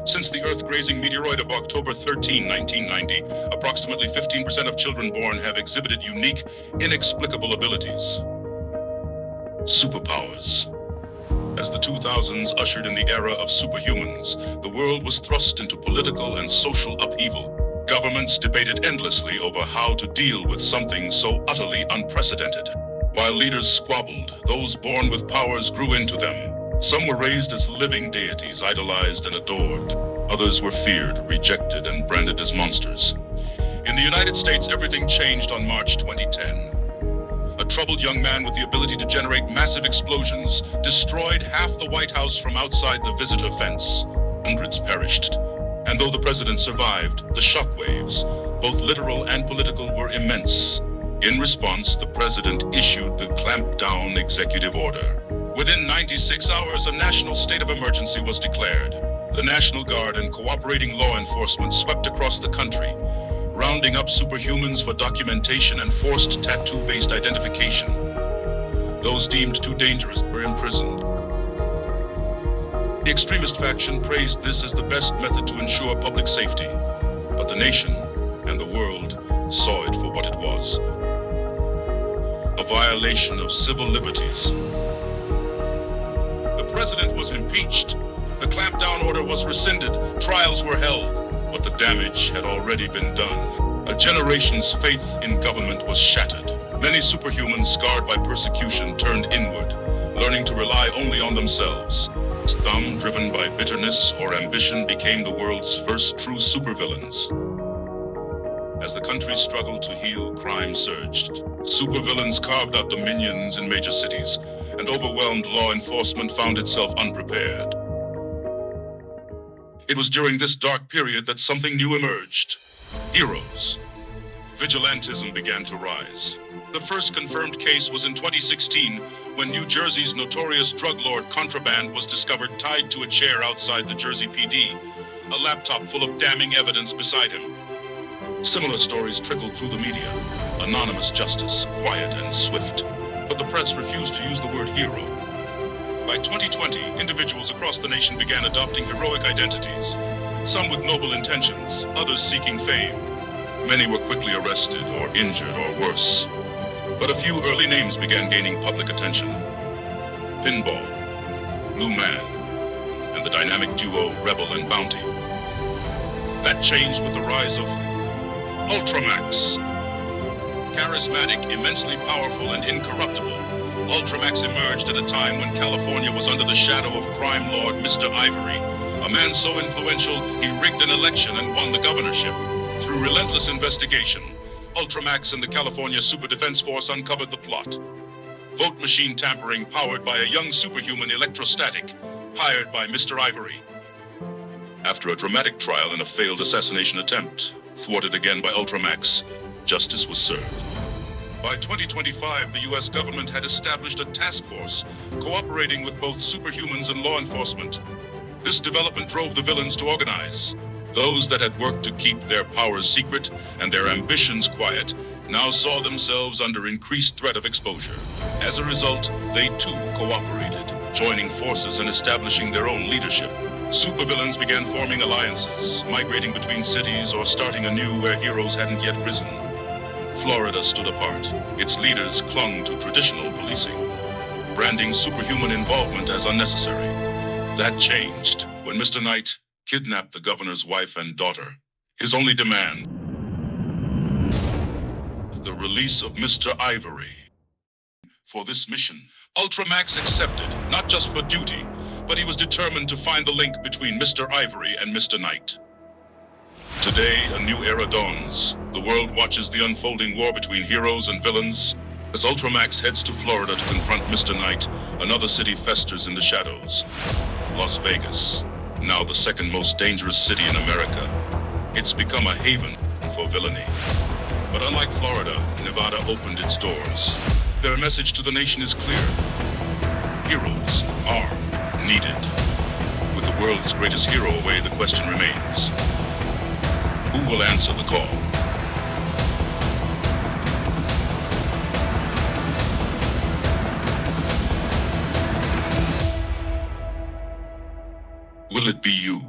Since the Earth-grazing meteoroid of October 13, 1990, approximately 15% of children born have exhibited unique, inexplicable abilities. Superpowers. As the 2000s ushered in the era of superhumans, the world was thrust into political and social upheaval. Governments debated endlessly over how to deal with something so utterly unprecedented. While leaders squabbled, those born with powers grew into them. Some were raised as living deities, idolized and adored. Others were feared, rejected, and branded as monsters. In the United States, everything changed on March 2010. A troubled young man with the ability to generate massive explosions destroyed half the White House from outside the visitor fence. Hundreds perished. And though the president survived, the shockwaves, both literal and political, were immense. In response, the president issued the clampdown executive order. Within 96 hours, a national state of emergency was declared. The National Guard and cooperating law enforcement swept across the country, rounding up superhumans for documentation and forced tattoo-based identification. Those deemed too dangerous were imprisoned. The extremist faction praised this as the best method to ensure public safety, but the nation and the world saw it for what it was: a violation of civil liberties. The president was impeached. The clampdown order was rescinded. Trials were held, but the damage had already been done. A generation's faith in government was shattered. Many superhumans scarred by persecution turned inward, learning to rely only on themselves. Some, driven by bitterness or ambition, became the world's first true supervillains. As the country struggled to heal, crime surged. Supervillains carved out dominions in major cities, and overwhelmed law enforcement found itself unprepared. It was during this dark period that something new emerged: heroes. Vigilantism began to rise. The first confirmed case was in 2016, when New Jersey's notorious drug lord Contraband was discovered tied to a chair outside the Jersey PD, a laptop full of damning evidence beside him. Similar stories trickled through the media. Anonymous justice, quiet and swift. But the press refused to use the word hero. By 2020, individuals across the nation began adopting heroic identities, some with noble intentions, others seeking fame. Many were quickly arrested or injured or worse. But a few early names began gaining public attention: Pinball, Blue Man, and the dynamic duo Rebel and Bounty. That changed with the rise of Ultramax. Charismatic, immensely powerful, and incorruptible, Ultramax emerged at a time when California was under the shadow of crime lord Mr. Ivory, a man so influential he rigged an election and won the governorship. Through relentless investigation, Ultramax and the California Super Defense Force uncovered the plot. Vote machine tampering powered by a young superhuman electrostatic, hired by Mr. Ivory. After a dramatic trial and a failed assassination attempt, thwarted again by Ultramax, justice was served. By 2025, the U.S. government had established a task force cooperating with both superhumans and law enforcement. This development drove the villains to organize. Those that had worked to keep their powers secret and their ambitions quiet now saw themselves under increased threat of exposure. As a result, they too cooperated, joining forces and establishing their own leadership. Supervillains began forming alliances, migrating between cities or starting anew where heroes hadn't yet risen. Florida stood apart. Its leaders clung to traditional policing, branding superhuman involvement as unnecessary. That changed when Mr. Knight kidnapped the governor's wife and daughter. His only demand: the release of Mr. Ivory. For this mission, Ultramax accepted, not just for duty, but he was determined to find the link between Mr. Ivory and Mr. Knight. Today, a new era dawns. The world watches the unfolding war between heroes and villains. As Ultramax heads to Florida to confront Mr. Knight, another city festers in the shadows: Las Vegas, now the second most dangerous city in America. It's become a haven for villainy. But unlike Florida, Nevada opened its doors. Their message to the nation is clear: heroes are needed. With the world's greatest hero away, the question remains: who will answer the call? Will it be you?